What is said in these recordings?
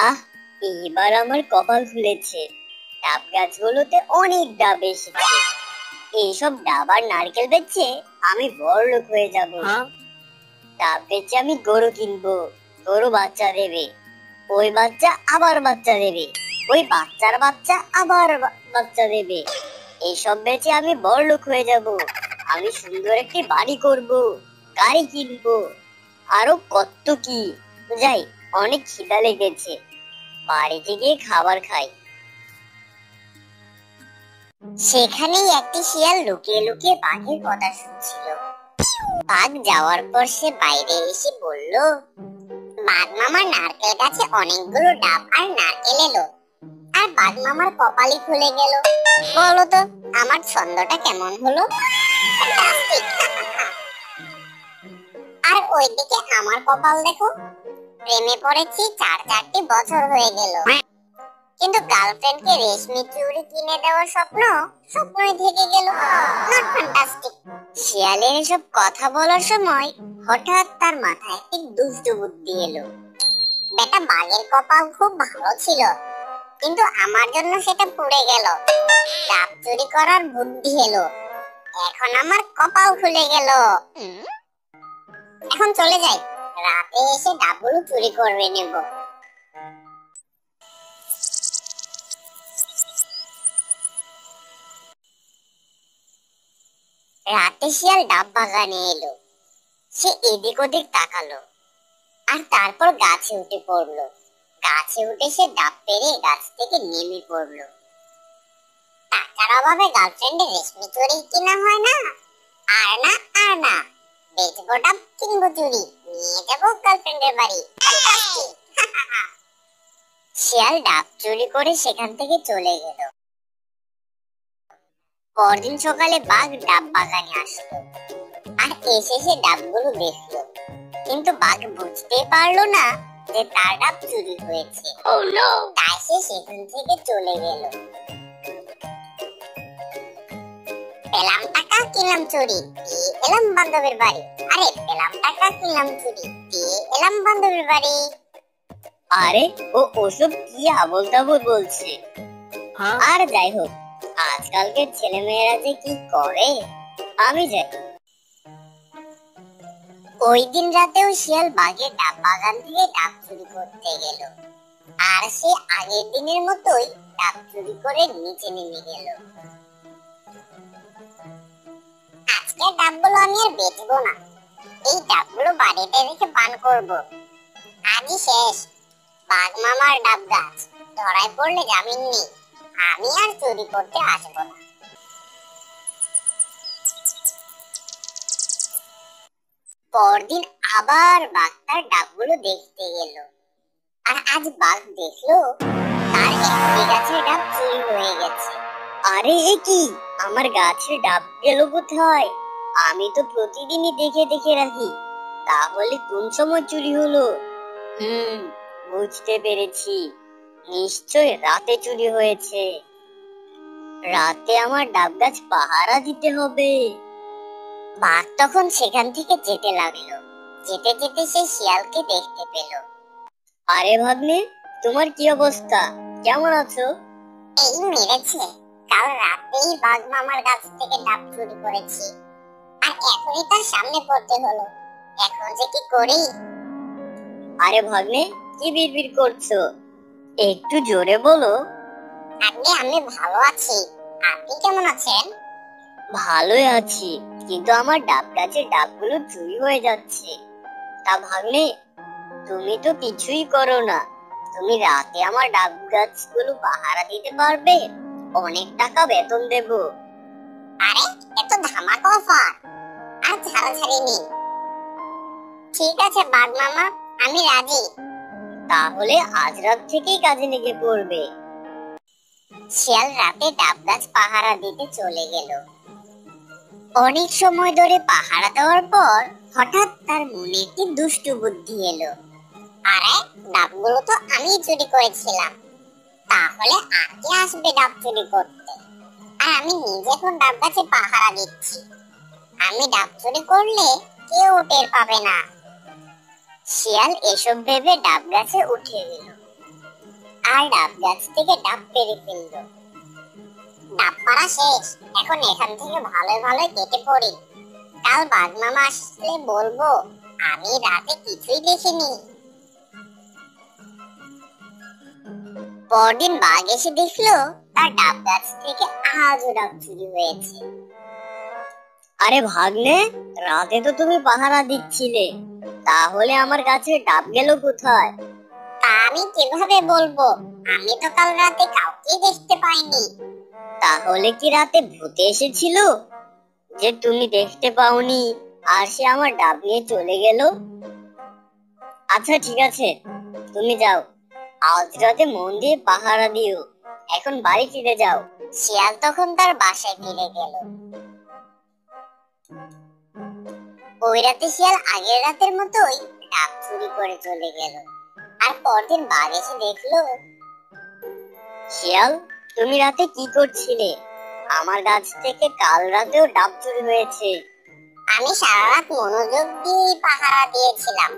আহ, এবার আমার কপাল খুলেছে। ডাব গাছগুলোতে অনেক ডাব এসেছে। এইসব ডাব আর নারকেল বেচে আমি বড়লোক হয়ে যাব। ডাব বেচে আমি গরু কিনবো, গরু বাচ্চা দেবে, ওই বাচ্চা আবার বাচ্চা দেবে, ওই বাচ্চার বাচ্চা আবার বাচ্চা দেবে। এইসব বেচে আমি বড়লোক হয়ে যাব। আমি সুন্দর একটি বাড়ি করব, গাড়ি কিনবো, আরো কত কি। যাই, অনেক খিদা লেগেছে, বাড়িতে গিয়ে খাবার খাই। সেখানেই একটি শিয়াল লুকিয়ে লুকিয়ে বাঘের কথা শুনছিল। বাঘ যাওয়ার পর সে বাইরে এসে বলল, বাঘ মামার নারকেল গাছে অনেকগুলো ডাব আর নারকেল এলো, আর বাঘ মামার কপালই খুলে গেল। বলো তো আমার ছন্দটা কেমন হলো? আর ওইদিকে আমার কপাল দেখো, প্রেমে পড়েছি 4-4টি বছর হয়ে গেল, কিন্তু গার্লফ্রেন্ডকে রেশমি চুড়ি কিনে দেওয়ার স্বপ্ন স্বপ্নই থেকে গেল। Not fantastic? শিয়ালের এসব কথা বলার সময় হঠাৎ তার মাথায় একটি দুষ্টু বুদ্ধি এলো। বেটা, বাঘের কপাল খুব ভালো ছিল, কিন্তু আমার জন্য সেটা পুড়ে গেল। ডাব চুরি করার বুদ্ধি এলো, এখন আমার কপাল খুলে গেল। এখন চলে যাই, রাতে এসে ডাবগুলো চুরি করবে নেব। রাতে শিয়াল ডাব বাগানে এলো। সে এদিক ওদিক তাকালো, আর তারপর গাছে উঠে পড়লো। গাছে উঠে সে ডাব পেড়ে গাছ থেকে নেমে পড়লো। টাকার অভাবে গার্লফ্রেন্ডের রেশমি চুড়ি কিনা হয় না, আর না আর না, বেচবো ডাব, কিনবো চুড়ি, নিয়ে যাবো গার্লফ্রেন্ডের বাড়ি। শিয়াল ডাব চুরি করে সেখান থেকে চলে গেল। পরদিন সকালে বাঘ ডাব বাগানে আসলো, আর এসে সে ডাবগুলো দেখলো, কিন্তু বাঘ বুঝতে পারলো না যে তার ডাব চুরি হয়েছে। তাই সে সেখান থেকে চলে গেল। পেলাম টাকা, কিনলাম চুড়ি, দিয়ে এলাম বান্ধবীর বাড়ি। আরে পেলাম টাকা, কিনলাম চুড়ি, দিয়ে এলাম বান্ধবীর বাড়ি। আরে ও ওসব কি আবোল তাবোল বলছে। আর যাই হোক, আজকালকের ছেলেমেয়েরা যে কি করে, আমি যাই। ওই দিন রাতেও শিয়াল বাঘের ডাব বাগান থেকে ডাব চুরি করতে গেল, আর সে আগের দিনের মতোই ডাব চুরি করে নিচে নেমে গেল। আজকে ডাবগুলো আমি আর বেচবো না, এই ডাবগুলো বাড়িতে রেখে পান করব। আজই শেষ, বাঘ মামার ডাব গাছ, ধরায় পড়লে জামিন নেই, আমি আর চুরি করতে আসবো না। পরদিন আবার বাঘ তার ডাবগুলো দেখতে গেল, আর আজ বাঘ দেখলো তার একটি গাছের ডাব চুরি হয়ে গেছে। আরে এ কি, আমার গাছের ডাব গেল কোথায়? আমি তো প্রতিদিনই দেখে দেখে রাখি, তাহলে কোন সময় চুরি হলো? বুঝতে পেরেছি, নিশ্চয় রাতে চুরি হয়েছে। রাতে আমার ডাব গাছ পাহারা দিতে হবে। বাঘ তখন সেখান থেকে যেতে লাগলো। যেতে যেতে সে শিয়ালকে দেখতে পেল। আরে ভাগ্নে, তোমার কি অবস্থা, কেমন আছো? এই মেরেছে, কাল রাতেই বাঘ মামার গাছ থেকে ডাব চুরি করেছি, আর এখনই তার সামনে পড়তে হলো। এখন যে কি করি? আরে ভাগ্নে, কি বিড়বিড় করছো? একটু জোরে বলো। আগে আমি ভালো আছি, আপনি কেমন আছেন? ভালোই আছি, কিন্তু আমার ডাব গাছের ডাবগুলো চুরি হয়ে যাচ্ছে। তা ভাগ্নে, তুমি তো কিছুই করো না, তুমি রাতে আমার ডাব গাছগুলো পাহারা দিতে পারবে, অনেক টাকা বেতন দেব। আরে এত ধামাকা অফার, আর ছাড়াছাড়ি নেই। ঠিক আছে বাঘ মামা, আমি রাজি। তাহলে আজ রাত থেকেই কাজে লেগে পড়বে। শিয়াল রাতে ডাব গাছ পাহারা দিতে চলে গেল। অনেক সময় ধরে পাহারা দেওয়ার পর হঠাৎ তার মনে একটি দুষ্টু বুদ্ধি এলো। আরে ডাবগুলো তো আমি চুরি করেছিলাম, তাহলে আর কে আসবে ডাব চুরি করতে? আর আমি নিজে এখন ডাব গাছে পাহারা দিচ্ছি, আমি ডাব চুরি করলে কেউ টের পাবে না। শিয়াল এসব ভেবে ডাব গাছে উঠে গেল। আর ডাব গাছ থেকে ডাব পেড়ে ফেললো। ডাব পাড়া শেষ, এখন এখান থেকে ভালো ভালো কেটে পড়ি। কাল বাঘ মামা আসলে বলবো আমি রাতে কিছুই দেখিনি। পরদিন বাঘ এসে দেখলো তার ডাব গাছ থেকে আজও ডাব চুরি হয়েছে। আরে ভাগ্নে, রাতে তো তুমি পাহারা দিচ্ছিলে, তাহলে আমার গাছের ডাব গেল কোথায়? তা আমি কিভাবে বলবো, আমি তো কাল রাতে কাউকে দেখতে পাইনি। তাহলে কি রাতে ভূত এসেছিল যে তুমি দেখতে পাওনি আর সে আমার ডাব নিয়ে চলে গেল? আচ্ছা ঠিক আছে, তুমি যাও, আজ রাতে মন দিয়ে পাহারা দিও। এখন বাড়ি ফিরে যাও। শিয়াল তখন তার বাসায় ফিরে গেল। ওই রাতে শিয়াল আগের রাতের মতোই ডাব চুরি করে চলে গেল। আর পরদিন বাঘ এসে দেখলো। শিয়াল, তুমি রাতে কি করছিলে? আমার গাছ থেকে কাল রাতেও ডাব চুরি হয়েছে। আমি সারা রাত মনোযোগ দিয়ে পাহারা দিয়েছিলাম,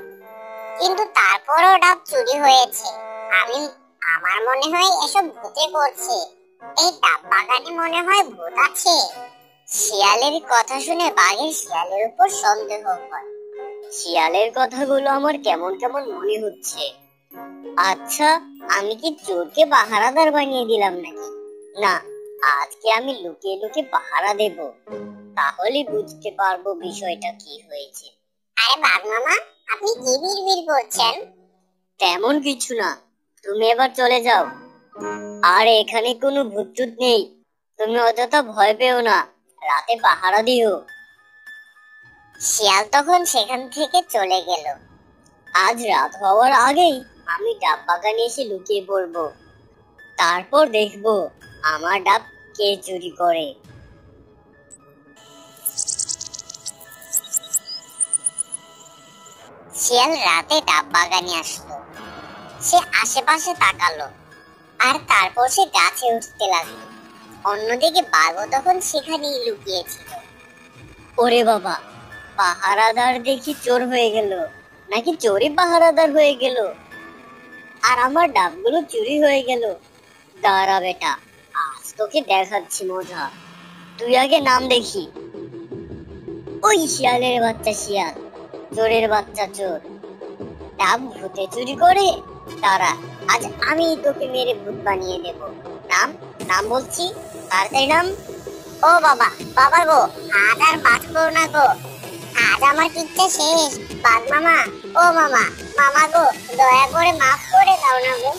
কিন্তু তারপরও ডাব চুরি হয়েছে। আমার মনে হয় এসব ভূতে করছে। এই ডাব বাগানে মনে হয় ভূত আছে। শিয়ালের কথা শুনে বাঘের শিয়ালের উপর সন্দেহ হয়। শিয়ালের কথাগুলো আমার কেমন কেমন মনে হচ্ছে। আচ্ছা, আমি কি চোরকে পাহারাদার বানিয়ে দিলাম নাকি? না, আজকে আমি লুকিয়ে লুকিয়ে পাহারা দেব, তাহলে বুঝতে পারবো বিষয়টা কি হয়েছে। আরে বাঘ মামা, আপনি কি বিড়বিড় করছেন? তেমন কিছু না, তুমি এবার চলে যাও। আর এখানে কোনো ভূত নেই, তুমি অযথা ভয় পেও না, রাতে পাহারা দিও। শিয়াল তখন সেখান থেকে চলে গেল। আজ রাত হওয়ার আগেই আমি ডাব বাগানে এসে লুকিয়ে পড়বো, তারপর দেখবো আমার ডাব কে চুরি করে। শিয়াল রাতে ডাব বাগানে আসলো। সে আশেপাশে তাকালো আর তারপর সে গাছে উঠতে লাগলো। অন্যদিকে বাঘও তখন সেখানেই লুকিয়েছিল। ওরে বাবা, পাহারাদার দেখি চোর হয়ে গেল, নাকি চোরই পাহারাদার হয়ে গেল, আর আমার ডাবগুলো চুরি হয়ে গেল। দাঁড়া বেটা, আজ তোকে দেখাচ্ছি মজা। তুই আগে নাম দেখি। ওই শিয়ালের বাচ্চা শিয়াল, চোরের বাচ্চা চোর, ডাব ভূতে চুরি করে। দাঁড়া, আজ আমি তোকে মেরে ভূত বানিয়ে দেব। নাম, নাম বলছি, তাড়াতাড়ি নাম। ও বাবা, বাবা গো, আজ আর বাঁচবো না গো, আজ আমার কিচ্ছা শেষ। বাঘ মামা, ও মামা, মামা গো, দয়া করে মাফ করে দাও না গো,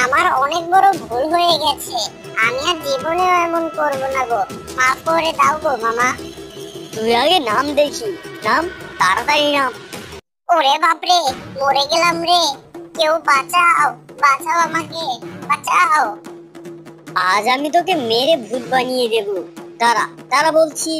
আমার অনেক বড় ভুল হয়ে গেছে, আমি আর জীবনেও এমন করবো না গো, মাফ করে দাও গো মামা। তুই আগে নাম দেখি, নাম, তাড়াতাড়ি নাম। ওরে বাপরে, মরে গেলাম রে, কেউ বাঁচাও, বাঁচাও আমাকে, বাঁচাও। আজ আমি তোকে মেরে ভূত বানিয়ে দেব। দাঁড়া দাঁড়া বলছি।